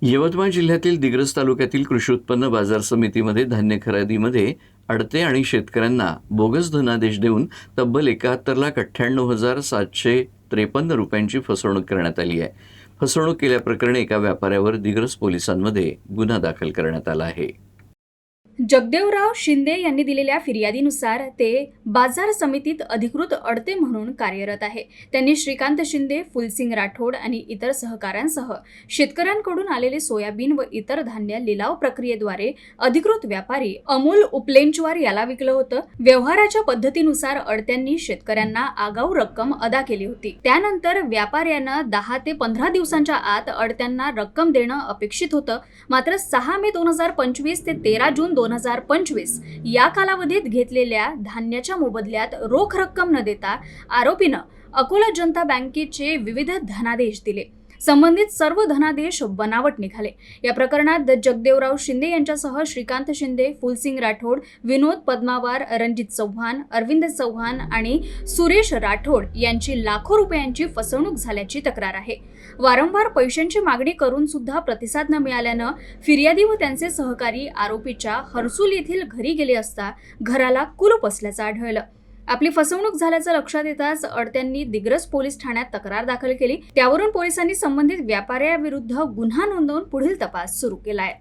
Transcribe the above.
यवतमाळ जिल्ह्यातील दिग्रस तालुक्यातील कृषी उत्पन्न बाजार समितीमध्ये धान्य खरेदीमध्ये अडते आणि शेतकऱ्यांना बोगस धनादेश देऊन तब्बल 71,98,753 रुपयांची फसवणूक करण्यात आली आहे. फसवणूक केल्याप्रकरणी एका व्यापाऱ्यावर दिग्रस पोलिसांमध्ये गुन्हा दाखल करण्यात आला आहे. जगदेवराव शिंदे यांनी दिलेल्या फिर्यादीनुसार ते बाजार समितीत अधिकृत अडते म्हणून कार्यरत आहे. त्यांनी श्रीकांत शिंदे, फुलसिंग राठोड आणि इतर सहकाऱ्यांसह शेतकऱ्यांकडून आलेले सोयाबीन व इतर धान्य लिलाव प्रक्रियेद्वारे अधिकृत व्यापारी अमोल उपलेंचवार याला विकलं होतं. व्यवहाराच्या पद्धतीनुसार अडत्यांनी शेतकऱ्यांना आगाऊ रक्कम अदा केली होती. त्यानंतर व्यापाऱ्यानं 10 ते 15 दिवसांच्या आत अडत्यांना रक्कम देणं अपेक्षित होतं. मात्र 6 मे 2025 ते 13 जून 2025 या कालावधीत घेतलेल्या धान्याच्या मोबदल्यात रोख रक्कम न देता आरोपीनं अकोला जनता बँकेचे विविध धनादेश दिले. संबंधित सर्व धनादेश बनावट निघाले. या प्रकरणात जगदेवराव शिंदे यांच्यासह श्रीकांत शिंदे, फुलसिंग राठोड, विनोद पद्मावार, रणजित चव्हाण, अरविंद चव्हाण आणि सुरेश राठोड यांची लाखो रुपयांची फसवणूक झाल्याची तक्रार आहे. वारंवार पैशांची मागणी करून सुद्धा प्रतिसाद न मिळाल्यानं फिर्यादी व त्यांचे सहकारी आरोपीच्या हर्सुल येथील घरी गेले असता घराला कुलूप असल्याचं आढळलं. आपली फसवणूक झाल्याचं लक्षात येताच अडत्यांनी दिग्रस पोलीस ठाण्यात तक्रार दाखल केली. त्यावरून पोलिसांनी संबंधित व्यापाऱ्याविरुद्ध गुन्हा नोंदवून पुढील तपास सुरू केलाय.